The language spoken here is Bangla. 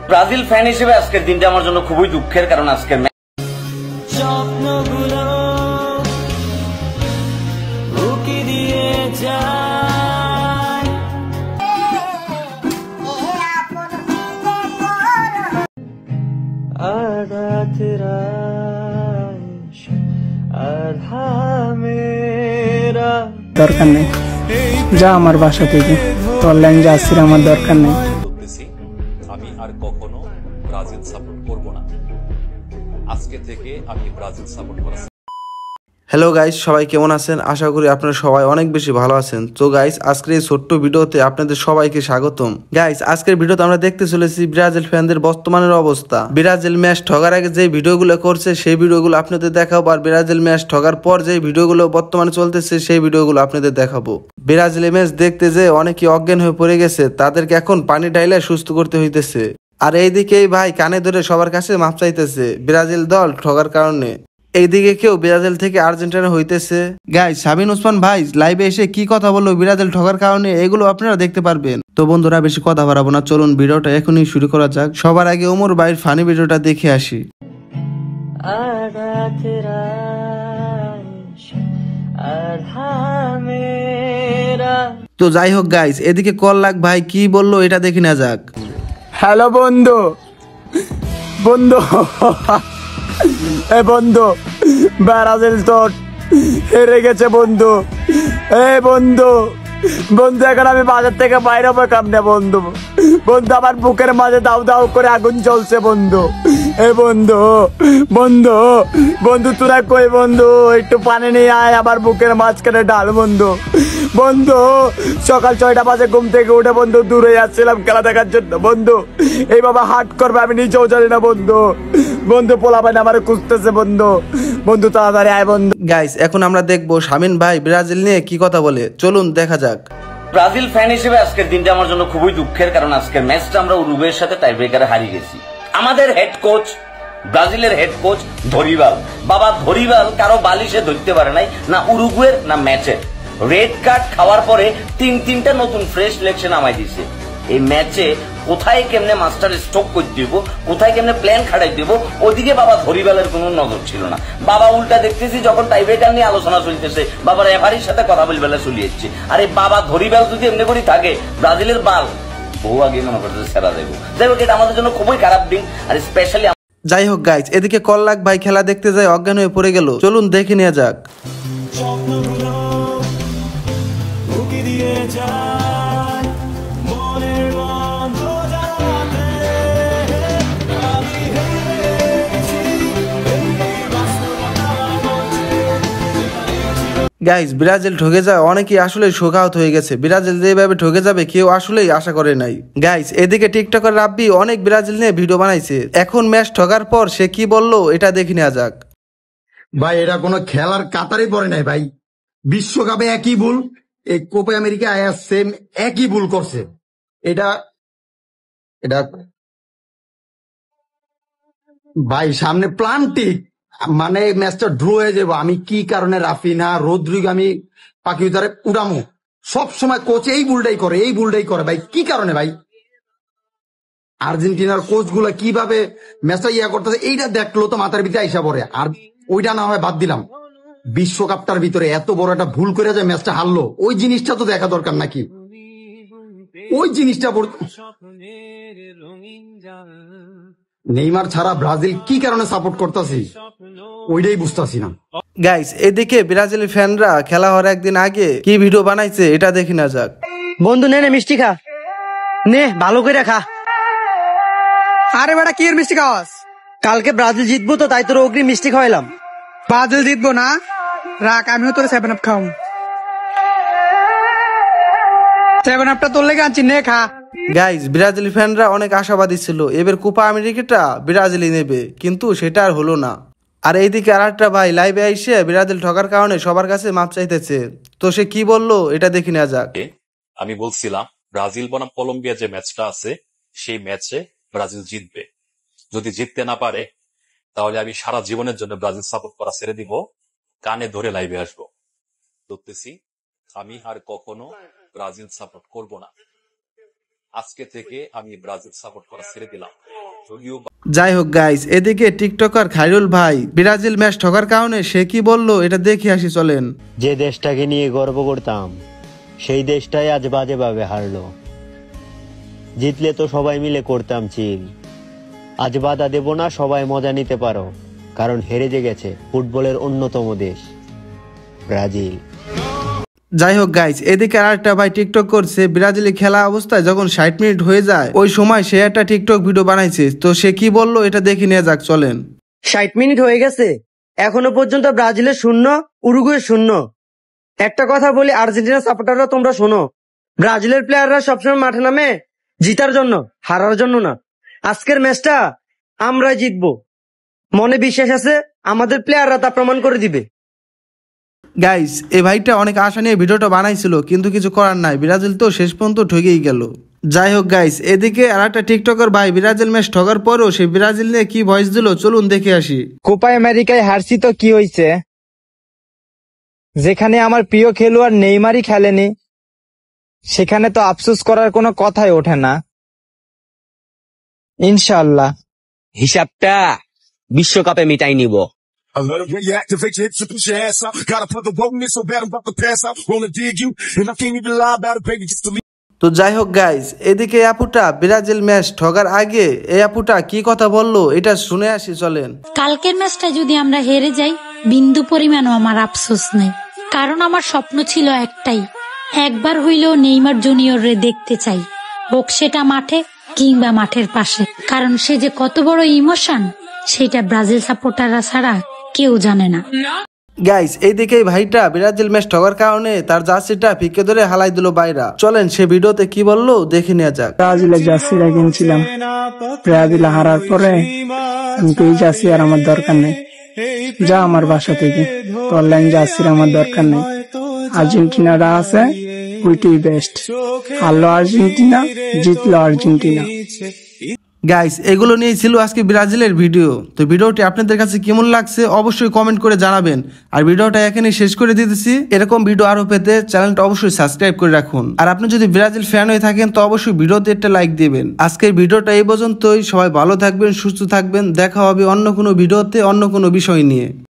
ব্রাজিল ফ্যান হিসেবে আজকের দিনটা আমার জন্য খুবই দুঃখের, কারণ আজকের স্বপ্নগুলো উকি দিয়ে যায়। আধা তেরা আধা মেরা। দরকার নেই, যা আমার বাসা থেকে, তোর ল্যাঙ্গা আসছিস, আমার দরকার নেই। আমি আর কখনো ব্রাজিল সাপোর্ট করব না। আজকে থেকে আমি ব্রাজিল সাপোর্ট করা। হ্যালো গাইস, সবাই কেমন আছেন? আশা করি আপনারা সবাই অনেক বেশি ভালো আছেন। তো গাইস, আজকের এই ছোট্ট ভিডিওতে আপনাদের সবাইকে স্বাগতম। গাইস, আজকের ভিডিওতে আমরা দেখতে চলেছি ব্রাজিল ফ্যানদের বর্তমানের অবস্থা। ব্রাজিল ম্যাচ ঠগার আগে যে ভিডিওগুলো করছে সেই ভিডিওগুলো আপনাদের দেখাবো, আর ব্রাজিল ম্যাচ ঠগার পর যে ভিডিওগুলো বর্তমানে চলতেছে সেই ভিডিওগুলো আপনাদের দেখাবো। ব্রাজিল ম্যাচ দেখতে যে অনেকে অজ্ঞান হয়ে পড়ে গেছে, তাদেরকে এখন পানি ঢাইলে সুস্থ করতে হইতেছে। আর এইদিকেই ভাই কানে ধরে সবার কাছে মাপ চাইতেছে ব্রাজিল দল ঠগার কারণে। এইদিকে কেউ ব্রাজিল থেকে আর্জেন্টিনা হইতেছে। গাইস, শাবিন ওসমান ভাই লাইভে এসে কি কথা বললো ব্রাজিল ঠগার কারণে, এগুলো আপনারা দেখতে পারবেন। তো বন্ধুরা, বেশি কথা বাড়াবো না, চলুন ভিডিওটা এখনই শুরু করা যাক। সবার আগে ওমর ভাইয়ের ফানি ভিডিওটা দেখে আসি। তো যাই হোক গাইস, এদিকে কল লাগ ভাই কি বললো এটা দেখে না যাক। হ্যালো বন্ধু, বন্ধু এ বন্ধু, ব্রাজিল তো হেরে গেছে বন্ধু। এ বন্ধু, বন্ধু এখন আমি বাজার থেকে বাইরে হবো কামনে বন্ধু। বন্ধু, আমার বুকের মাঝে দাউ দাউ করে আগুন জ্বলছে বন্ধু। এ বন্ধু, বন্ধু, বন্ধু তোরা কই বন্ধু? একটু পানি নিয়ে আয়, আমার বুকের মাঝখানে ডাল বন্ধু। বন্ধু, সকাল 6টা বাজে ঘুম থেকে উঠে বন্ধু দূরে যাচ্ছিলাম খেলা দেখার জন্য বন্ধু। এই বাবা হাট করবে আমি নিজেও জানি না বন্ধু। বন্ধু পোলাপান আমার খুঁজতেছে বন্ধু। বন্ধু তাড়াতাড়ি আয় বন্ধু। গাইস, এখন আমরা দেখবো শামিন ভাই ব্রাজিল নিয়ে কি কথা বলে, চলুন দেখা যাক। ব্রাজিল ফ্যান হিসেবে আজকের দিনটা আমার জন্য খুবই দুঃখের, কারণ আজকের ম্যাচটা আমরা উরুগুয়ের সাথে টাই ব্রেকারে হারিয়ে গেছি। আমাদের হেড কোচ, ব্রাজিলের হেড কোচ ধরিবাল, বাবা ধরিবাল কারো বালিশে ধরতে পারে নাই, না উরুগুয়ের না ম্যাচে। রেড কার্ড খাওয়ার পরে তিনটা নতুন ফ্রেশ সিলেকশন আমায় দিছে। এই ম্যাচে কোথায় কেমনে মাস্টার স্ট্রোক করে দিব, কোথায় কেমনে প্ল্যান খাটাই দিব, ওদিকে বাবা ধরিবালের কোনো নজর ছিল না। বাবা উল্টা দেখতেছি যখন টাইব্রেকার নিয়ে আলোচনা চলতেছে, বাবার রেফারির সাথে কথা বলবেলা চলিয়েছে। আরে বাবা ধরিবাল যদি এমনি করে থাকে, ব্রাজিলের বাল বহু আগে মনে করতেছে সেরা দেবো। যাই হোক, এটা আমাদের জন্য খুবই খারাপ দিন। আর স্পেশালি যাই হোক গাইজ, এদিকে কল্লাক ভাই খেলা দেখতে যায় অজ্ঞান হয়ে পড়ে গেল, চলুন দেখে নেওয়া যাক। গাইজ, ব্রাজিল ঠকে যায় অনেকেই আসলে শোকাহত হয়ে গেছে। ব্রাজিল যেভাবে ঠকে যাবে কেউ আসলেই আশা করে নাই। গাইজ, এদিকে টিকটকার রাব্বি অনেক ব্রাজিল নিয়ে ভিডিও বানাইছে। এখন ম্যাচ ঠকার পর সে কি বললো এটা দেখে নেওয়া যাক। ভাই, এটা কোনো খেলার কাতারই পড়ে নাই ভাই। বিশ্বকাপে একই ভুল, এই কোপা আমেরিকা আয়া সেম একই ভুল করছে। এটা এটা ভাই সামনে প্ল্যান ঠিক, মানে ম্যাচটা ড্র হয়ে যাবো। আমি কি কারণে রাফিনা রদ্রিগো আমি পাখি উদারে উড়ামো? সব সময় কোচ এই ভুলটাই করে ভাই। কি কারণে ভাই? আর্জেন্টিনার কোচ গুলা কিভাবে ম্যাচটা করতেছে এইটা দেখলো তো মাথার ভিতরে আইসা পড়ে। আর ওইটা না হয় বাদ দিলাম, বিশ্বকাপটার ভিতরে এত বড় একটা ভুল করে যায় ম্যাচটা হারলো, ওই জিনিসটা তো দেখা দরকার নাকি? ওই জিনিসটা নেইমার ছাড়া ব্রাজিল কি কারণে সাপোর্ট করতেছি ওইটাই বুঝতেছি না। গাইস, এদিকে ব্রাজিলের ফ্যানরা খেলা হওয়ার একদিন আগে কি ভিডিও বানাইছে এটা দেখে না যাক। বন্ধু নে মিষ্টি খা, নে ভালো করে খা। আরে বেটা, কি এর মিষ্টি খাওয়াস? কালকে ব্রাজিল জিতবো তো, তাই তোর অগ্রিম মিষ্টি খাওয়াইলাম। ব্রাজিল জিতবো না, রাখ, আমিও তোর 7 আপ খাও। 7 আপটা তোর লেগে আনছি, নে খা। গাইজ, ব্রাজিল ফ্যানরা অনেক আশাবাদী ছিল এবার কোপা আমেরিকাটা ব্রাজিলই নেবে, কিন্তু সেটা আর হলো না। আর এইদিকে আরেকটা ভাই লাইভে আইসে ব্রাজিল ঠকার কারণে সবার কাছে মাপ চাইতেছে। তো সে কি বললো এটা দেখে নেওয়া যাক। আমি বলছিলাম ব্রাজিল বনাম কলম্বিয়া যে ম্যাচটা আছে সেই ম্যাচে ব্রাজিল জিতবে। যদি জিততে না পারে তাহলে আমি সারা জীবনের জন্য ব্রাজিল সাপোর্ট করা ছেড়ে দিব, কানে ধরে লাইভে আসবো। দেখতেছি আমি আর কখনো ব্রাজিল সাপোর্ট করব না। আজকে থেকে আমি ব্রাজিল সাপোর্ট করা ছেড়ে দিলাম। যদিও যাই হোক গাইস, এদিকে টিকটকার খাইরুল ভাই ব্রাজিল ম্যাচ ঠকার কারণে সে কি বললো এটা দেখে আসি চলেন। যে দেশটাকে নিয়ে গর্ব করতাম সেই দেশটাই আজ বাজেভাবে হারলো। জিতলে তো সবাই মিলে করতাম চিল। আজ বাধা দেব না, সবাই মজা নিতে পারো, কারণ হেরে যে গেছে ফুটবলের অন্যতম দেশ ব্রাজিল। যাই হোক গাইস, এদিকে আরেকটা ভাই টিকটক করছে ব্রাজিলে খেলা অবস্থায় যখন 60 মিনিট হয়ে যায় ওই সময় সে একটা টিকটক ভিডিও বানাইছে। তো সে কি বললো এটা দেখে নিয়ে যাক চলেন। 60 মিনিট হয়ে গেছে, এখনো পর্যন্ত ব্রাজিলের 0, উরুগুয়ে 0। একটা কথা বলি আর্জেন্টিনা সাপোর্টাররা, তোমরা শোনো, ব্রাজিলের প্লেয়াররা সবসময় মাঠে নামে জিতার জন্য, হারার জন্য না। আজকের ম্যাচটা আমরা জিতবো, মনে বিশ্বাস আছে, আমাদের প্লেয়াররা তা প্রমাণ করে দিবে। গাইস, এই ভাইটা অনেক আশা নিয়ে ভিডিওটা বানাইছিল, কিন্তু কিছু করার নাই, ব্রাজিল তো শেষ পর্যন্ত ঠকেই গেল। যাই হোক গাইস, এদিকে আর একটা টিকটকার ভাই ব্রাজিল ম্যাচ ঠকার পরও সে ব্রাজিল নিয়ে কি ভয়েস দিল চলুন দেখে আসি। কোপা আমেরিকায় হারছি তো কি হয়েছে, যেখানে আমার প্রিয় খেলোয়াড় নেইমারই খেলেনি সেখানে তো আফসোস করার কোনো কথাই ওঠে না। ইনশাআল্লাহ হিসাবটা বিশ্বকাপে মিটাই নিব। I love the way you activate your hips and push your ass out. Gotta put the rope in it so bad I'm about to pass out. Wanna dig you, and I can't even lie about it, baby, just to leave. তো যাই হোক গাইস, এদিকে এই আপুটা ব্রাজিল ম্যাচ ঠকার আগে এই আপুটা কি কথা বললো এটা শুনে আসি চলেন। কালকের ম্যাচটা যদি আমরা হেরে যাই বিন্দু পরিমাণও আমার আফসোস নেই, কারণ আমার স্বপ্ন ছিল একটাই, একবার হইলেও নেইমার জুনিয়র দেখতে চাই, হোক সেটা মাঠে কিংবা মাঠের পাশে, কারণ সে যে কত বড় ইমোশন সেটা ব্রাজিল সাপোর্টাররা ছাড়া কেউ জানে না। গাইস, এইদিকে এই ভাইটা ব্রাজিল ম্যাচ ঠকার কারণে তার জার্সিটা ফিকে ধরে হালাই দিল বাইরা। চলেন সে ভিডিওতে কি বললো দেখে নেওয়া যাক। ব্রাজিলের জার্সিটা কিনছিলাম, ব্রাজিল হারার পরে কিন্তু এই জার্সি আর আমার দরকার নেই, যা আমার বাসা থেকে, তোর লাইন জার্সির আমার দরকার নেই। আর্জেন্টিনারা আছে ওইটাই বেস্ট, হারলো আর্জেন্টিনা, জিতলো আর্জেন্টিনা। গাইস, এগুলো নিয়ে ছিল আজকে ব্রাজিলের ভিডিও। তো ভিডিওটি আপনাদের কাছে কেমন লাগছে অবশ্যই কমেন্ট করে জানাবেন। আর ভিডিওটা এখানেই শেষ করে দিতেছি। এরকম ভিডিও আরো পেতে চ্যানেলটা অবশ্যই সাবস্ক্রাইব করে রাখুন। আর আপনি যদি ব্রাজিল ফ্যান হয়ে থাকেন তো অবশ্যই ভিডিওতে একটা লাইক দিবেন। আজকের ভিডিওটা এই পর্যন্তই। সবাই ভালো থাকবেন, সুস্থ থাকবেন, দেখা হবে অন্য কোনো ভিডিওতে অন্য কোনো বিষয় নিয়ে।